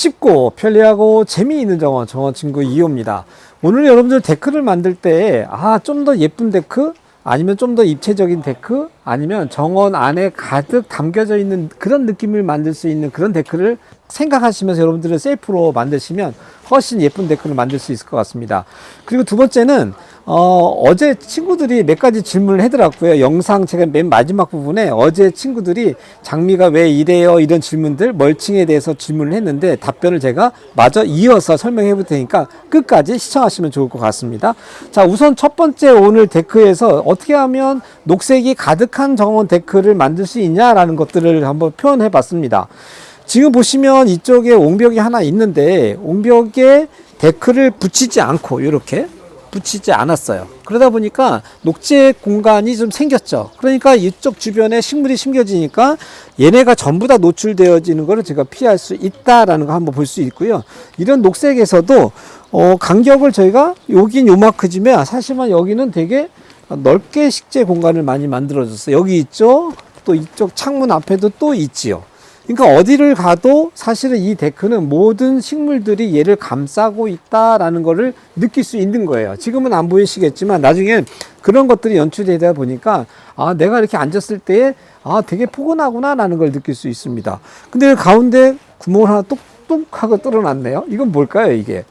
쉽고 편리하고 재미있는 정원 친구 2호입니다. 오늘 여러분들 데크를 만들 때 좀 더 예쁜 데크, 아니면 좀 더 입체적인 데크, 아니면 정원 안에 가득 담겨져 있는 그런 느낌을 만들 수 있는 그런 데크를 생각하시면서 여러분들은 셀프로 만드시면 훨씬 예쁜 데크를 만들 수 있을 것 같습니다. 그리고 두 번째는 어제 친구들이 몇 가지 질문을 하더라고요. 영상 제가 맨 마지막 부분에 어제 친구들이 장미가 왜 이래요? 이런 질문들, 멀칭에 대해서 질문을 했는데 답변을 제가 마저 이어서 설명해 볼 테니까 끝까지 시청하시면 좋을 것 같습니다. 자, 우선 첫 번째 오늘 데크에서 어떻게 하면 녹색이 가득한 정원 데크를 만들 수 있냐라는 것들을 한번 표현해 봤습니다. 지금 보시면 이쪽에 옹벽이 하나 있는데 옹벽에 데크를 붙이지 않고 이렇게 붙이지 않았어요. 그러다 보니까 녹색 공간이 좀 생겼죠. 그러니까 이쪽 주변에 식물이 심겨지니까 얘네가 전부 다 노출되어지는 것을 제가 피할 수 있다라는 거 한번 볼 수 있고요. 이런 녹색에서도 간격을 저희가 여긴 요만큼이지만 사실은 여기는 되게 넓게 식재 공간을 많이 만들어줬어요. 여기 있죠. 또 이쪽 창문 앞에도 또 있지요. 그러니까 어디를 가도 사실은 이 데크는 모든 식물들이 얘를 감싸고 있다라는 것을 느낄 수 있는 거예요. 지금은 안 보이시겠지만 나중에 그런 것들이 연출되다 보니까 내가 이렇게 앉았을 때 되게 포근하구나 라는 걸 느낄 수 있습니다. 근데 가운데 구멍을 하나 똑똑하고 뚫어놨네요. 이건 뭘까요, 이게?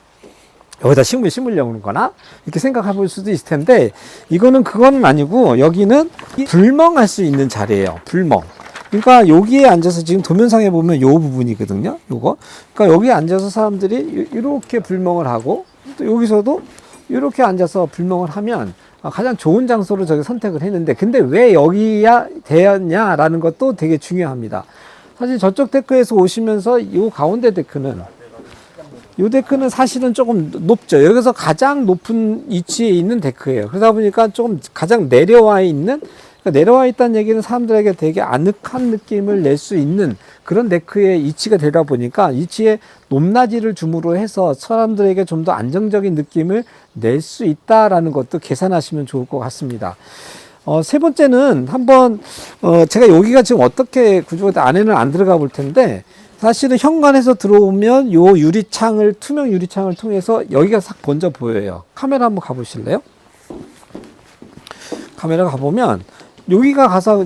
여기다 식물 심으려고 거나 이렇게 생각해 볼 수도 있을 텐데 이거는 그거는 아니고 여기는 불멍할 수 있는 자리예요. 불멍. 그러니까 여기에 앉아서 지금 도면상에 보면 요 부분이거든요. 요거. 그러니까 여기에 앉아서 사람들이 이렇게 불멍을 하고 또 여기서도 이렇게 앉아서 불멍을 하면 가장 좋은 장소를 저기 선택을 했는데 근데 왜 여기야 되었냐라는 것도 되게 중요합니다. 사실 저쪽 데크에서 오시면서 이 가운데 데크는 이 데크는 사실은 조금 높죠. 여기서 가장 높은 위치에 있는 데크예요. 그러다 보니까 조금 가장 내려와 있는, 그러니까 내려와 있다는 얘기는 사람들에게 되게 아늑한 느낌을 낼 수 있는 그런 데크의 위치가 되다 보니까 위치에 높낮이를 줌으로 해서 사람들에게 좀 더 안정적인 느낌을 낼 수 있다라는 것도 계산하시면 좋을 것 같습니다. 세 번째는 한번 제가 여기가 지금 어떻게 구조가 안에는 안 들어가 볼 텐데 사실은 현관에서 들어오면 요 유리창을, 투명 유리창을 통해서 여기가 싹 번져 보여요. 카메라 한번 가보실래요? 카메라 가보면 여기가 가서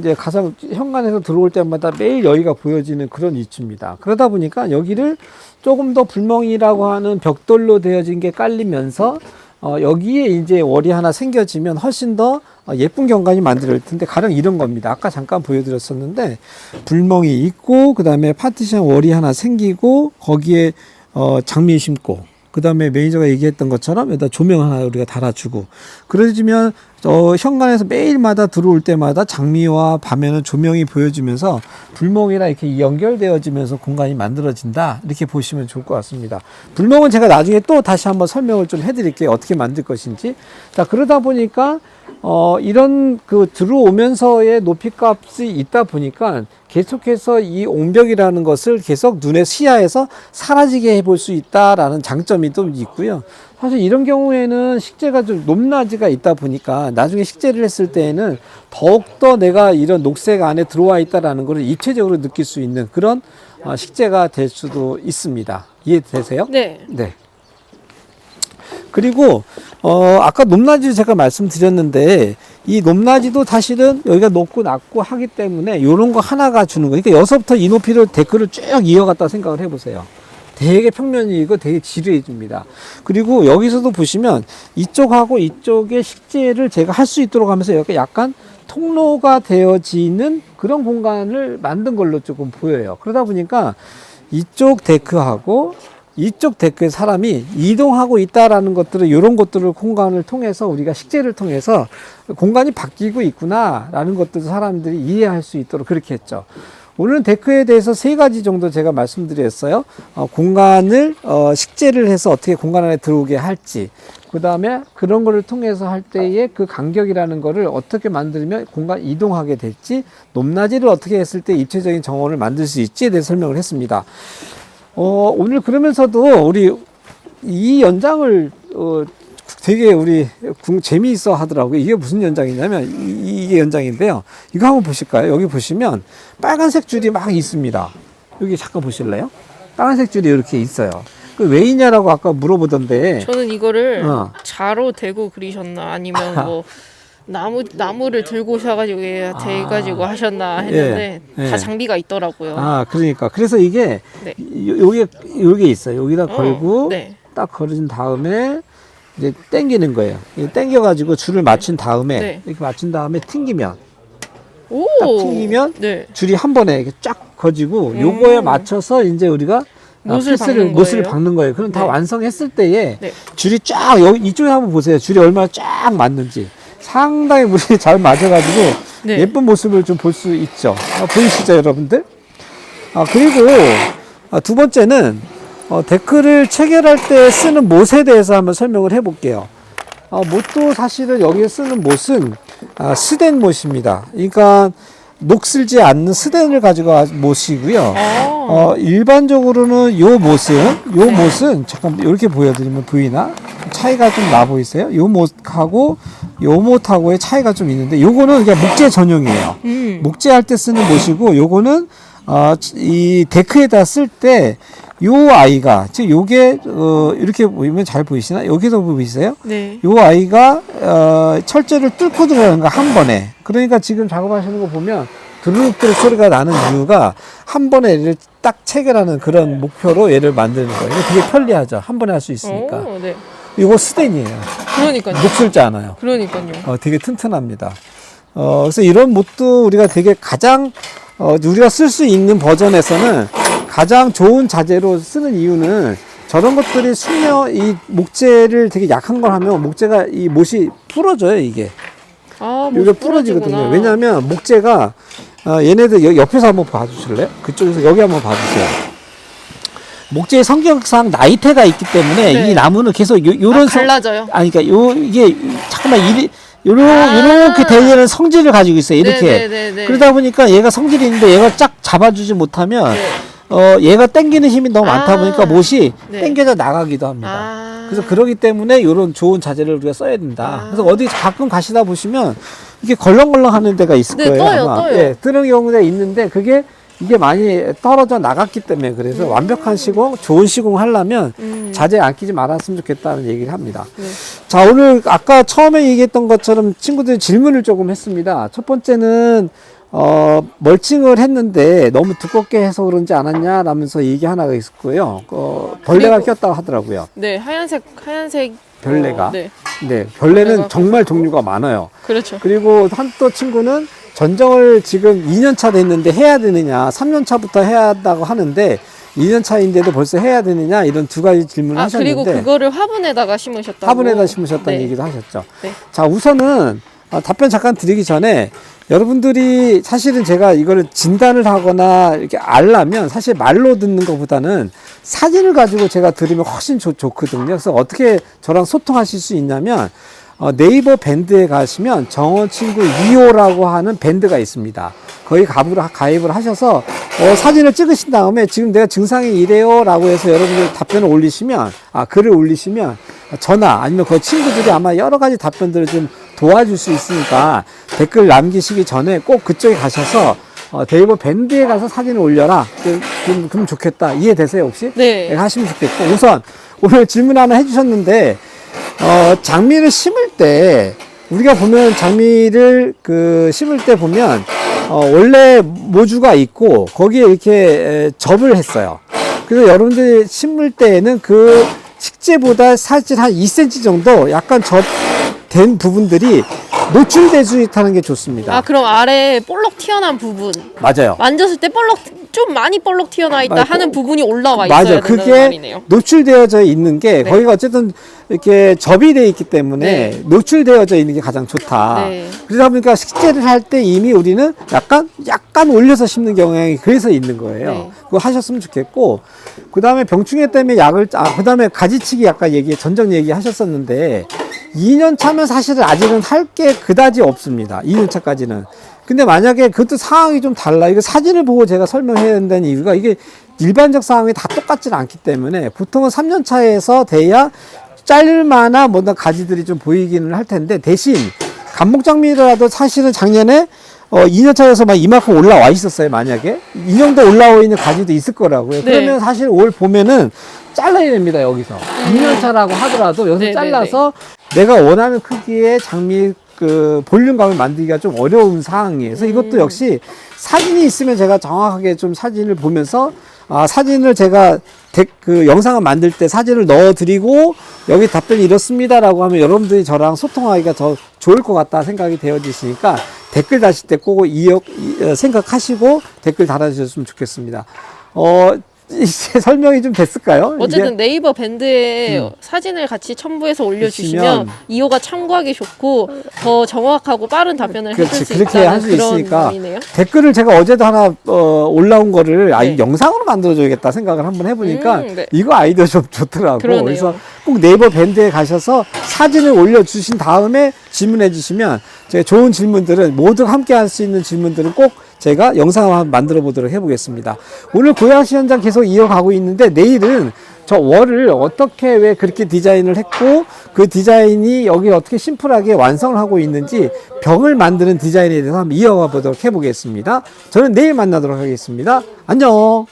현관에서 들어올 때마다 매일 여기가 보여지는 그런 위치입니다. 그러다 보니까 여기를 조금 더 불멍이라고 하는 벽돌로 되어진 게 깔리면서 여기에 이제 월이 하나 생겨지면 훨씬 더 예쁜 경관이 만들어질 텐데 가령 이런 겁니다. 아까 잠깐 보여드렸었는데 불멍이 있고 그 다음에 파티션 월이 하나 생기고 거기에 장미 심고 그 다음에 매니저가 얘기했던 것처럼 여기다 조명 하나 우리가 달아주고 그러지면 현관에서 매일마다 들어올 때마다 장미와 밤에는 조명이 보여지면서 불멍이랑 이렇게 연결되어지면서 공간이 만들어진다 이렇게 보시면 좋을 것 같습니다. 불멍은 제가 나중에 또 다시 한번 설명을 좀 해드릴게요. 어떻게 만들 것인지. 자, 그러다 보니까 이런 들어오면서의 높이값이 있다 보니까 계속해서 이 옹벽이라는 것을 계속 눈의 시야에서 사라지게 해볼 수 있다라는 장점이 좀 있고요. 사실 이런 경우에는 식재가 좀 높낮이가 있다 보니까 나중에 식재를 했을 때에는 더욱더 내가 이런 녹색 안에 들어와 있다라는 것을 입체적으로 느낄 수 있는 그런 식재가 될 수도 있습니다. 이해되세요? 네. 네. 그리고 아까 높낮이 제가 말씀드렸는데 이 높낮이도 사실은 여기가 높고 낮고 하기 때문에 이런 거 하나가 주는 거예요. 그러니까 여기서부터 이 높이를 데크를 쭉 이어갔다 생각을 해보세요. 되게 평면이고 되게 지루해 줍니다. 그리고 여기서도 보시면 이쪽하고 이쪽의 식재를 제가 할 수 있도록 하면서 여기 약간 통로가 되어지는 그런 공간을 만든 걸로 조금 보여요. 그러다 보니까 이쪽 데크하고 이쪽 데크에 사람이 이동하고 있다라는 것들을 이런 것들을 공간을 통해서 우리가 식재를 통해서 공간이 바뀌고 있구나라는 것들을 사람들이 이해할 수 있도록 그렇게 했죠. 오늘은 데크에 대해서 세 가지 정도 제가 말씀드렸어요. 공간을 식재를 해서 어떻게 공간 안에 들어오게 할지, 그 다음에 그런 거를 통해서 할 때의 그 간격이라는 거를 어떻게 만들면 공간 이동하게 될지, 높낮이를 어떻게 했을 때 입체적인 정원을 만들 수 있지에 대해 설명을 했습니다. 오늘 그러면서도 우리 이 연장을 되게 우리 재미있어 하더라고요. 이게 무슨 연장이냐면 이게 연장인데요. 이거 한번 보실까요? 여기 보시면 빨간색 줄이 막 있습니다. 여기 잠깐 보실래요? 빨간색 줄이 이렇게 있어요. 그 왜 있냐라고 아까 물어보던데. 저는 이거를 자로 대고 그리셨나 아니면 뭐 나무를 들고 오셔가지고 대가지고 하셨나 했는데 예, 다 예. 장비가 있더라고요. 그러니까. 그래서 이게, 네. 요게 있어요. 여기다 걸고, 네. 딱 걸어준 다음에, 이제 당기는 거예요. 당겨가지고 줄을 맞춘 다음에, 네. 이렇게 맞춘 다음에 튕기면, 오. 딱 튕기면, 네. 줄이 한 번에 이렇게 쫙 거지고, 요거에 맞춰서 이제 우리가 못을 박는 거예요. 그럼 다 네. 완성했을 때에 네. 줄이 쫙, 여기 이쪽에 한번 보세요. 줄이 얼마나 쫙 맞는지. 상당히 물이 잘 맞아가지고 네. 예쁜 모습을 좀 볼 수 있죠. 보이시죠, 여러분들? 그리고 두 번째는 데크를 체결할 때 쓰는 못에 대해서 한번 설명을 해볼게요. 못도 사실은 여기에 쓰는 못은 스덴 못입니다. 그러니까 녹슬지 않는 스덴을 가지고 못이고요. 일반적으로는 요 못은 잠깐 이렇게 보여드리면 보이나? 차이가 좀 나 보이세요? 요 못하고 요 못하고의 차이가 좀 있는데 요거는 그냥 목재 전용이에요. 목재할 때 쓰는 못이고 요거는 이 데크에다 쓸 때 요 아이가 즉 요게 이렇게 보이면 잘 보이시나? 여기도 보이세요? 네. 요 아이가 철제를 뚫고 들어가는 거 한 번에. 그러니까 지금 작업하시는 거 보면 드르륵드르륵 소리가 나는 이유가 한 번에 얘를 딱 체결하는 그런 목표로 얘를 만드는 거예요. 이거 되게 편리하죠. 한 번에 할 수 있으니까. 오, 네. 이거 스텐이에요. 그러니까요. 녹슬지 않아요. 그러니까요. 되게 튼튼합니다. 그래서 이런 못도 우리가 되게 가장 우리가 쓸 수 있는 버전에서는 가장 좋은 자재로 쓰는 이유는 저런 것들이 이 목재를 되게 약한 걸 하면 목재가 이 못이 부러져요, 이게. 이게 부러지거든요. 왜냐하면 목재가 얘네들 옆에서 한번 봐주실래요? 그쪽에서 여기 한번 봐주세요. 목재의 성격상 나이테가 있기 때문에 네. 이 나무는 계속 요런 갈라져요. 그러니까 이게 잠깐만 요렇게 되는 성질을 가지고 있어요. 이렇게. 네네네네. 그러다 보니까 얘가 성질이 있는데 얘가 쫙 잡아주지 못하면 얘가 당기는 힘이 너무 많다 보니까 못이 네. 당겨져 나가기도 합니다. 그래서 그러기 때문에 이런 좋은 자재를 우리가 써야 된다. 그래서 어디 가끔 가시다 보시면 이게 걸렁걸렁 하는 데가 있을 네, 거예요. 떠요. 예, 뜨는 경우가 있는데 이게 많이 떨어져 나갔기 때문에 그래서 완벽한 시공, 좋은 시공 하려면 자재 안 끼지 말았으면 좋겠다는 얘기를 합니다. 네. 자, 오늘 아까 처음에 얘기했던 것처럼 친구들이 질문을 조금 했습니다. 첫 번째는 멀칭을 했는데 너무 두껍게 해서 그런지 않았냐라면서 얘기 하나가 있었고요. 벌레가 꼈다고 하더라고요. 네, 하얀색 벌레가. 네. 네, 벌레는 정말 종류가 많아요. 그렇죠. 그리고 또 친구는 전정을 지금 2년 차 됐는데 해야 되느냐, 3년 차부터 해야 한다고 하는데 2년 차인데도 벌써 해야 되느냐 이런 두 가지 질문을 하셨는데 그리고 그거를 화분에다 심으셨다는 네. 얘기도 하셨죠. 네. 자, 우선은 답변 잠깐 드리기 전에 여러분들이 사실은 제가 이거를 진단을 하거나 이렇게 알려면 사실 말로 듣는 것보다는 사진을 가지고 제가 들으면 훨씬 좋거든요. 그래서 어떻게 저랑 소통하실 수 있냐면 네이버 밴드에 가시면 정원친구 2호라고 하는 밴드가 있습니다. 거기 가입을 하셔서 사진을 찍으신 다음에 지금 내가 증상이 이래요 라고 해서 여러분들 답변을 올리시면 글을 올리시면 저나 아니면 그 친구들이 아마 여러 가지 답변들을 좀 도와줄 수 있으니까 댓글 남기시기 전에 꼭 그쪽에 가셔서 네이버 밴드에 가서 사진을 올려라. 그럼 좋겠다. 이해되세요 혹시? 네. 하시면 좋겠고 우선 오늘 질문 하나 해주셨는데 장미를 심을 때 우리가 보면 장미를 심을 때 보면 원래 모주가 있고 거기에 이렇게 접을 했어요. 그래서 여러분들이 심을 때에는 그 식재보다 사실 한 2cm 정도 약간 접된 부분들이 노출되지 못하는 게 좋습니다. 그럼 아래에 볼록 튀어나온 부분. 맞아요. 만졌을 때 좀 많이 볼록 튀어나와 있다 하는 부분이 올라와 맞아요. 있어야 된다는 그게 말이네요. 노출되어져 있는 게 네. 거기가 어쨌든 이렇게 접이 되어 있기 때문에 네. 노출되어져 있는 게 가장 좋다. 네. 그러다 보니까 식재를 할 때 이미 우리는 약간 올려서 심는 경향이 그래서 있는 거예요. 네. 그거 하셨으면 좋겠고 그 다음에 병충해 때문에 그 다음에 가지치기 아까 전정 얘기하셨었는데 2년 차면 사실은 아직은 할 게 그다지 없습니다. 2년 차까지는. 근데 만약에 그것도 상황이 좀 달라. 이거 사진을 보고 제가 설명해야 된다는 이유가 이게 일반적 상황이 다 똑같지는 않기 때문에 보통은 3년 차에서 돼야 잘릴만한 가지들이 좀 보이기는 할 텐데 대신 감목장미라도 사실은 작년에 2년 차여서 막 이만큼 올라와 있었어요. 만약에 이 정도 올라와 있는 가지도 있을 거라고요. 네. 그러면 사실 올 보면은 잘라야 됩니다. 여기서 2년 차라고 하더라도 여기서 네, 잘라서 내가 원하는 크기의 장미 그 볼륨감을 만들기가 좀 어려운 상황이에요. 그래서 이것도 역시 사진이 있으면 제가 정확하게 좀 사진을 보면서 사진을 제가 그 영상을 만들 때 사진을 넣어드리고 여기 답변이 이렇습니다라고 하면 여러분들이 저랑 소통하기가 더 좋을 것 같다 생각이 되어지시니까 댓글 다실 때 꼭 생각하시고 댓글 달아주셨으면 좋겠습니다. 이제 설명이 좀 됐을까요? 어쨌든 이제? 네이버 밴드에 사진을 같이 첨부해서 올려주시면 주시면 2호가 참고하기 좋고 더 정확하고 빠른 답변을 해줄 그렇지, 수 그렇게 있다는 할 수 그런 있으니까 의미네요. 댓글을 제가 어제도 하나 올라온 거를 네. 영상으로 만들어줘야겠다 생각을 한번 해보니까 네. 이거 아이디어 좀 좋더라고. 그러네요. 그래서 꼭 네이버 밴드에 가셔서 사진을 올려주신 다음에 질문해 주시면 제가 좋은 질문들은 모두 함께 할 수 있는 질문들은 꼭 제가 영상을 한번 만들어 보도록 해보겠습니다. 오늘 고양시 현장 계속 이어가고 있는데 내일은 저 월을 어떻게 왜 그렇게 디자인을 했고 그 디자인이 여기 어떻게 심플하게 완성을 하고 있는지 벽을 만드는 디자인에 대해서 한번 이어가 보도록 해보겠습니다. 저는 내일 만나도록 하겠습니다. 안녕.